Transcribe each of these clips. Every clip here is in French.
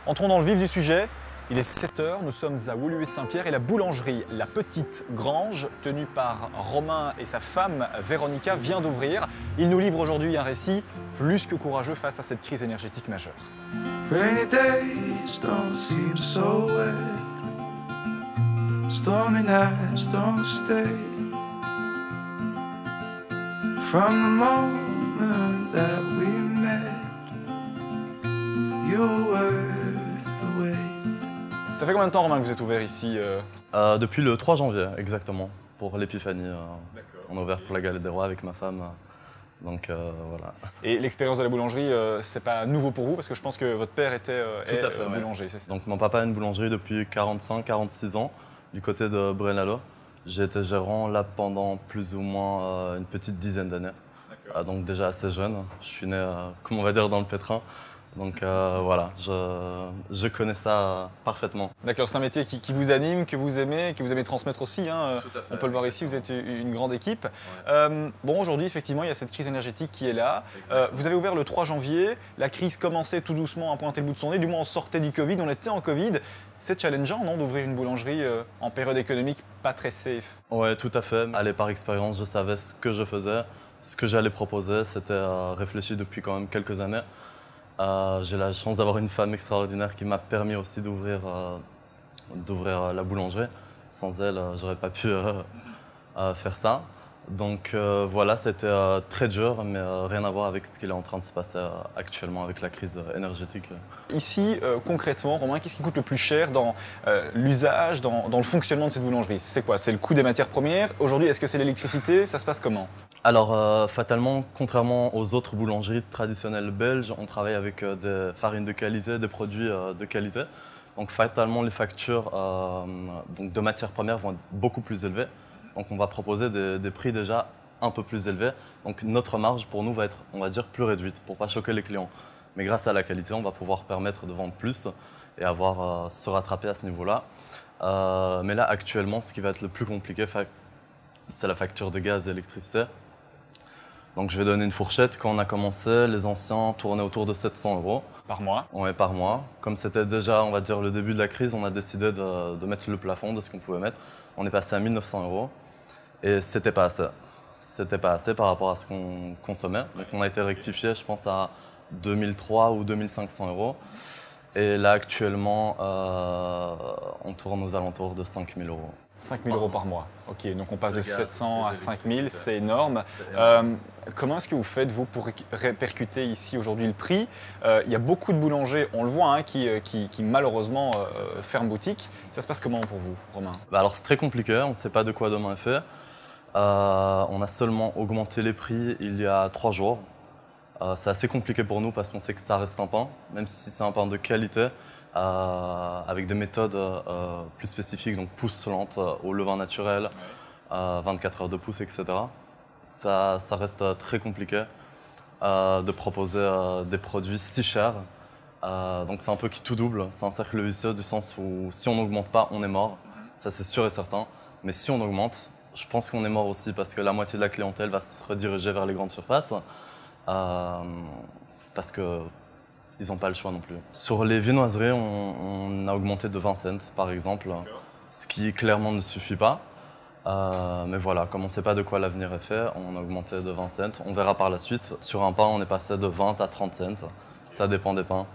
Entrons dans le vif du sujet. Il est 7 h, nous sommes à Woluwe-Saint-Pierre et la boulangerie La Petite Grange, tenue par Romain et sa femme Véronica, vient d'ouvrir. Il nous livre aujourd'hui un récit plus que courageux face à cette crise énergétique majeure. Rainy days don't seem so wet. Stormy nights don't stay. From the moment that we met, you were worth the wait. Ça fait combien de temps, Romain, que vous êtes ouvert ici Depuis le 3 janvier, exactement, pour l'épiphanie. On a ouvert pour la Galette des Rois avec ma femme. Donc voilà. Et l'expérience de la boulangerie, c'est pas nouveau pour vous parce que je pense que votre père était boulanger, c'est ça? Donc mon papa a une boulangerie depuis 45-46 ans du côté de Braine-l'Alleud. J'ai été gérant là pendant plus ou moins une petite dizaine d'années. Donc déjà assez jeune. Je suis né, comme on va dire, dans le pétrin. Donc voilà, je connais ça parfaitement. D'accord, c'est un métier qui vous anime, que vous aimez transmettre aussi. Hein. Tout à fait, on peut le voir ici, vous êtes une grande équipe. Ouais. Bon, aujourd'hui, effectivement, il y a cette crise énergétique qui est là. Vous avez ouvert le 3 janvier, la crise commençait tout doucement à pointer le bout de son nez, du moins on sortait du Covid, on était en Covid. C'est challengeant, non, d'ouvrir une boulangerie en période économique pas très safe? Ouais, tout à fait. Allez, par expérience, je savais ce que je faisais, ce que j'allais proposer. C'était réfléchi depuis quand même quelques années. J'ai la chance d'avoir une femme extraordinaire qui m'a permis aussi d'ouvrir la boulangerie. Sans elle, j'aurais pas pu faire ça. Donc voilà, c'était très dur, mais rien à voir avec ce qui est en train de se passer actuellement avec la crise énergétique. Ici, concrètement, Romain, qu'est-ce qui coûte le plus cher dans l'usage, dans le fonctionnement de cette boulangerie? C'est quoi? C'est le coût des matières premières? Aujourd'hui, est-ce que c'est l'électricité? Ça se passe comment? Alors, fatalement, contrairement aux autres boulangeries traditionnelles belges, on travaille avec des farines de qualité, des produits de qualité. Donc, fatalement, les factures donc de matières premières vont être beaucoup plus élevées. Donc, on va proposer des prix déjà un peu plus élevés. Donc, notre marge pour nous va être, on va dire, plus réduite pour ne pas choquer les clients. Mais grâce à la qualité, on va pouvoir permettre de vendre plus et se rattraper à ce niveau-là. Mais là, actuellement, ce qui va être le plus compliqué, c'est la facture de gaz et d'électricité. Donc, je vais donner une fourchette. Quand on a commencé, les anciens tournaient autour de 700 € par mois. Oui, par mois. Comme c'était déjà, on va dire, le début de la crise, on a décidé de mettre le plafond de ce qu'on pouvait mettre. On est passé à 1 900 € et c'était pas assez. C'était pas assez par rapport à ce qu'on consommait. Donc, on a été rectifié, je pense, à 2300 ou 2500 €. Et là, actuellement, on tourne aux alentours de 5000 €. 5 000 € par mois. Ok, donc on passe de 700 à 5 000, c'est énorme. Comment est-ce que vous faites, vous, pour répercuter ici aujourd'hui le prix? Il y a beaucoup de boulangers, on le voit, hein, qui malheureusement ferment boutique. Ça se passe comment pour vous, Romain? Alors c'est très compliqué, on ne sait pas de quoi demain est fait. On a seulement augmenté les prix il y a 3 jours. C'est assez compliqué pour nous parce qu'on sait que ça reste un pain, même si c'est un pain de qualité. Avec des méthodes plus spécifiques, donc pousse lente au levain naturel, 24 heures de pousse, etc. Ça reste très compliqué de proposer des produits si chers. Donc c'est un peu qui tout double, c'est un cercle vicieux du sens où si on n'augmente pas, on est mort. Ça c'est sûr et certain. Mais si on augmente, je pense qu'on est mort aussi parce que la moitié de la clientèle va se rediriger vers les grandes surfaces. Parce que ils n'ont pas le choix non plus. Sur les viennoiseries, on a augmenté de 20 cents par exemple, ce qui clairement ne suffit pas. Mais voilà, comme on ne sait pas de quoi l'avenir est fait, on a augmenté de 20 cents. On verra par la suite. Sur un pain, on est passé de 20 à 30 cents. Ça dépend des pains.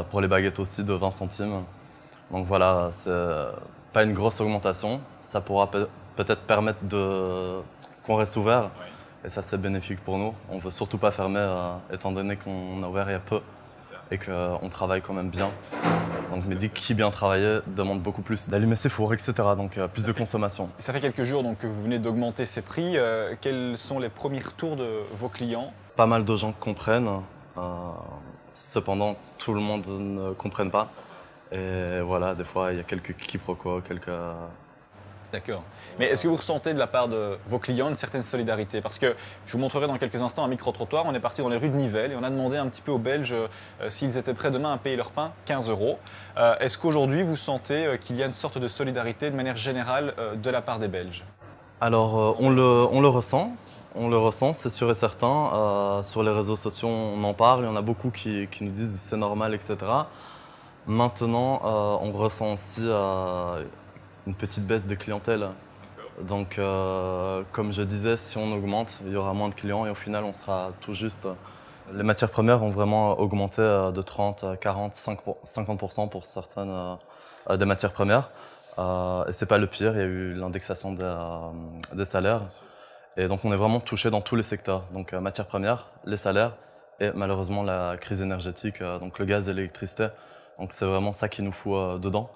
Pour les baguettes aussi, de 20 centimes. Donc voilà, c'est pas une grosse augmentation. Ça pourra peut-être permettre qu'on reste ouvert. Ouais. Et ça, c'est bénéfique pour nous. On ne veut surtout pas fermer, étant donné qu'on a ouvert il y a peu. Et qu'on travaille quand même bien. Donc, mais dit qui bien travailler demande beaucoup plus d'allumer ses fours, etc. Donc plus de consommation. Ça fait quelques jours donc, que vous venez d'augmenter ces prix. Quels sont les premiers retours de vos clients? Pas mal de gens comprennent. Cependant, tout le monde ne comprenne pas. Et voilà, des fois, il y a quelques quiproquos, quelques... D'accord. Mais est-ce que vous ressentez de la part de vos clients une certaine solidarité? Parce que je vous montrerai dans quelques instants un micro-trottoir. On est parti dans les rues de Nivelles et on a demandé un petit peu aux Belges s'ils étaient prêts demain à payer leur pain 15 €. Est-ce qu'aujourd'hui vous sentez qu'il y a une sorte de solidarité de manière générale de la part des Belges? Alors on le ressent. On le ressent, c'est sûr et certain. Sur les réseaux sociaux, on en parle. Il y en a beaucoup qui nous disent c'est normal, etc. Maintenant, on ressent aussi une petite baisse de clientèle. Donc, comme je disais, si on augmente, il y aura moins de clients et au final, on sera tout juste. Les matières premières ont vraiment augmenté de 30, 40, 50% pour certaines des matières premières. Et c'est pas le pire, il y a eu l'indexation des salaires. Et donc, on est vraiment touché dans tous les secteurs. Donc, matières premières, les salaires et malheureusement la crise énergétique, donc le gaz et l'électricité. Donc, c'est vraiment ça qui nous fout dedans.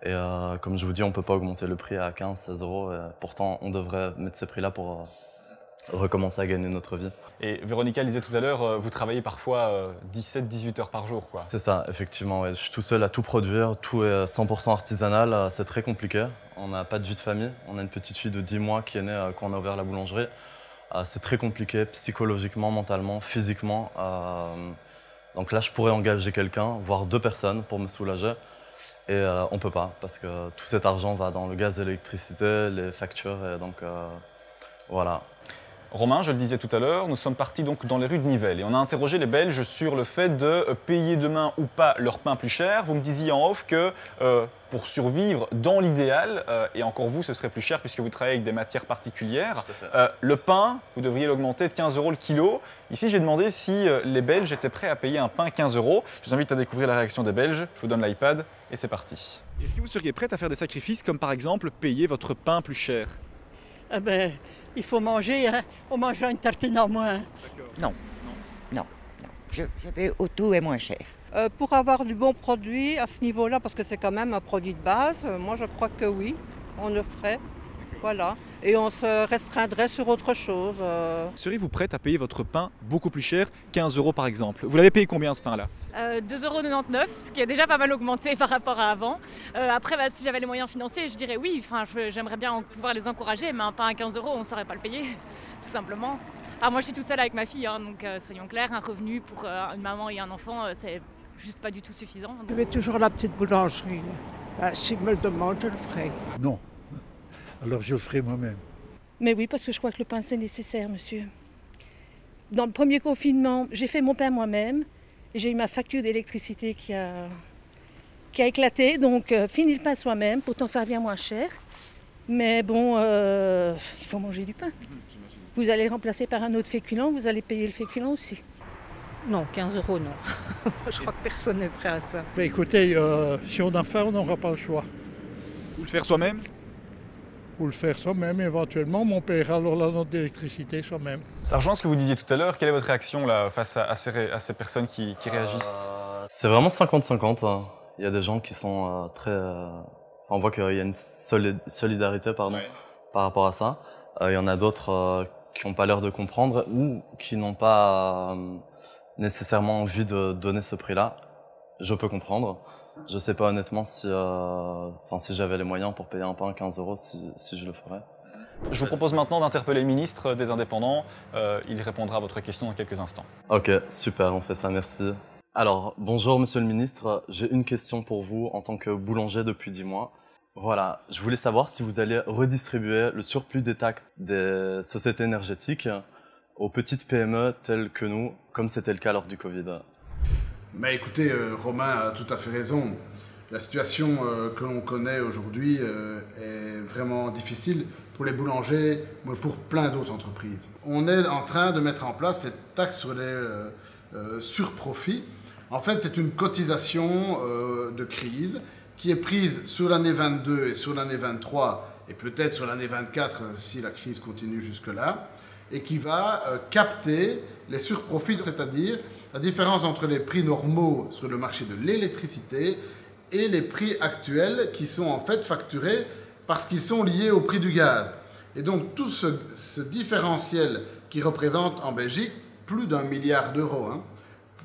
Et comme je vous dis, on ne peut pas augmenter le prix à 15, 16 euros. Et pourtant, on devrait mettre ces prix-là pour recommencer à gagner notre vie. Et Véronica le disait tout à l'heure, vous travaillez parfois 17-18 heures par jour, quoi. C'est ça, effectivement. Ouais. Je suis tout seul à tout produire, tout est 100% artisanal. C'est très compliqué. On n'a pas de vie de famille. On a une petite fille de 10 mois qui est née quand on a ouvert la boulangerie. C'est très compliqué, psychologiquement, mentalement, physiquement. Donc là, je pourrais engager quelqu'un, voire 2 personnes pour me soulager. Et on ne peut pas, parce que tout cet argent va dans le gaz et l'électricité, les factures, et donc voilà. Romain, je le disais tout à l'heure, nous sommes partis donc dans les rues de Nivelles et on a interrogé les Belges sur le fait de payer demain ou pas leur pain plus cher. Vous me disiez en off que pour survivre, dans l'idéal, et encore vous, ce serait plus cher puisque vous travaillez avec des matières particulières, le pain, vous devriez l'augmenter de 15 € le kilo. Ici, j'ai demandé si les Belges étaient prêts à payer un pain 15 €. Je vous invite à découvrir la réaction des Belges. Je vous donne l'iPad et c'est parti. Est-ce que vous seriez prête à faire des sacrifices comme par exemple payer votre pain plus cher? Eh ben, il faut manger, hein. On mangera une tartine en moins. Non. Je vais au tout et moins cher. Pour avoir du bon produit à ce niveau-là, parce que c'est quand même un produit de base, moi je crois que oui, on le ferait. Voilà. Et on se restreindrait sur autre chose. Seriez-vous prête à payer votre pain beaucoup plus cher, 15 € par exemple? Vous l'avez payé combien ce pain-là? 2,99 €, ce qui est déjà pas mal augmenté par rapport à avant. Après, si j'avais les moyens financiers, je dirais oui. Enfin, j'aimerais bien pouvoir les encourager, mais un pain à 15 € on ne saurait pas le payer, tout simplement. Ah, moi, je suis toute seule avec ma fille, hein, donc soyons clairs, un revenu pour une maman et un enfant, c'est juste pas du tout suffisant. Je vais toujours à la petite boulangerie. S'il me le demande, je le ferai. Non. Alors je le ferai moi-même. Mais oui, parce que je crois que le pain, c'est nécessaire, monsieur. Dans le premier confinement, j'ai fait mon pain moi-même. J'ai eu ma facture d'électricité qui a éclaté. Donc, fini le pain soi-même. Pourtant, ça revient moins cher. Mais bon, il faut manger du pain. Vous allez le remplacer par un autre féculent, vous allez payer le féculent aussi. Non, 15 € non. Je crois que personne n'est prêt à ça. Mais écoutez, si on a faim, on n'aura pas le choix. Ou le faire soi-même? Ou le faire soi-même, éventuellement, mais on paiera alors la note d'électricité soi-même. Ça rejoint ce que vous disiez tout à l'heure. Quelle est votre réaction là, face à ces personnes qui réagissent? C'est vraiment 50-50. Hein. Il y a des gens qui sont très... on voit qu'il y a une solidarité par rapport à ça. Il y en a d'autres qui n'ont pas l'air de comprendre ou qui n'ont pas nécessairement envie de donner ce prix-là. Je peux comprendre. Je ne sais pas honnêtement si j'avais les moyens pour payer un pain à 15 € si je le ferais. Je vous propose maintenant d'interpeller le ministre des Indépendants. Il répondra à votre question dans quelques instants. Ok, super, on fait ça, merci. Alors, bonjour monsieur le ministre, j'ai une question pour vous en tant que boulanger depuis 10 mois. Voilà, je voulais savoir si vous allez redistribuer le surplus des taxes des sociétés énergétiques aux petites PME telles que nous, comme c'était le cas lors du Covid. Mais écoutez, Romain a tout à fait raison. La situation que l'on connaît aujourd'hui est vraiment difficile pour les boulangers, mais pour plein d'autres entreprises. On est en train de mettre en place cette taxe sur les surprofits. En fait, c'est une cotisation de crise qui est prise sur l'année 22 et sur l'année 23 et peut-être sur l'année 24 si la crise continue jusque-là, et qui va capter les surprofits, c'est-à-dire la différence entre les prix normaux sur le marché de l'électricité et les prix actuels qui sont en fait facturés parce qu'ils sont liés au prix du gaz. Et donc tout ce différentiel qui représente en Belgique plus d'1 milliard d'euros,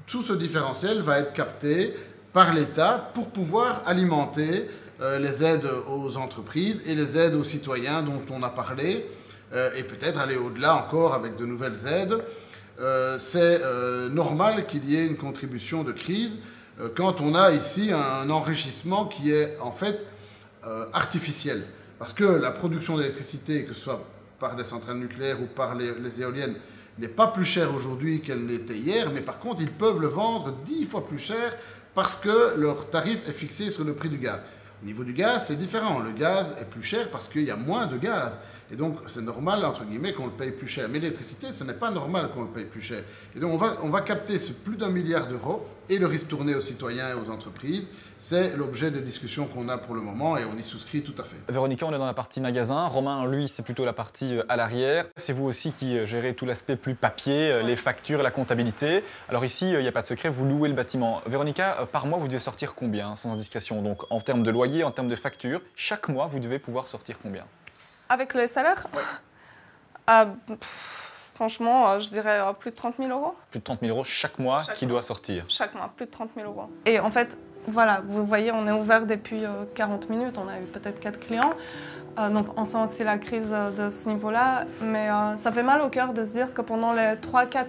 tout ce différentiel va être capté par l'État pour pouvoir alimenter les aides aux entreprises et les aides aux citoyens dont on a parlé, et peut-être aller au-delà encore avec de nouvelles aides. C'est normal qu'il y ait une contribution de crise quand on a ici un enrichissement qui est en fait artificiel. Parce que la production d'électricité, que ce soit par les centrales nucléaires ou par les éoliennes, n'est pas plus chère aujourd'hui qu'elle l'était hier, mais par contre ils peuvent le vendre 10 fois plus cher parce que leur tarif est fixé sur le prix du gaz. Au niveau du gaz, c'est différent. Le gaz est plus cher parce qu'il y a moins de gaz. Et donc, c'est normal, entre guillemets, qu'on le paye plus cher. Mais l'électricité, ce n'est pas normal qu'on le paye plus cher. Et donc, on va capter ce plus d'1 milliard d'euros et le ristourner aux citoyens et aux entreprises. C'est l'objet des discussions qu'on a pour le moment et on y souscrit tout à fait. Véronica, on est dans la partie magasin. Romain, lui, c'est plutôt la partie à l'arrière. C'est vous aussi qui gérez tout l'aspect plus papier, les factures, la comptabilité. Alors ici, il n'y a pas de secret, vous louez le bâtiment. Véronica, par mois, vous devez sortir combien, sans indiscrétion? Donc, en termes de loyer, en termes de facture, chaque mois, vous devez pouvoir sortir combien? Avec le salaire? Ouais. Franchement, je dirais plus de 30 000 euros. Plus de 30 000 euros chaque mois qui doit sortir. Chaque mois, plus de 30 000 euros. Et en fait, voilà, vous voyez, on est ouvert depuis 40 minutes, on a eu peut-être 4 clients. Donc on sent aussi la crise de ce niveau-là. Mais ça fait mal au cœur de se dire que pendant les 3-4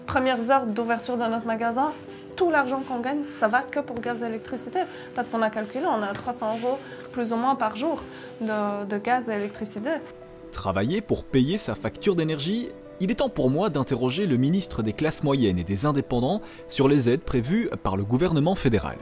premières heures d'ouverture de notre magasin, tout l'argent qu'on gagne, ça va que pour gaz et électricité. Parce qu'on a calculé, on a 300 € plus ou moins par jour de gaz et électricité. Travailler pour payer sa facture d'énergie? Il est temps pour moi d'interroger le ministre des classes moyennes et des indépendants sur les aides prévues par le gouvernement fédéral.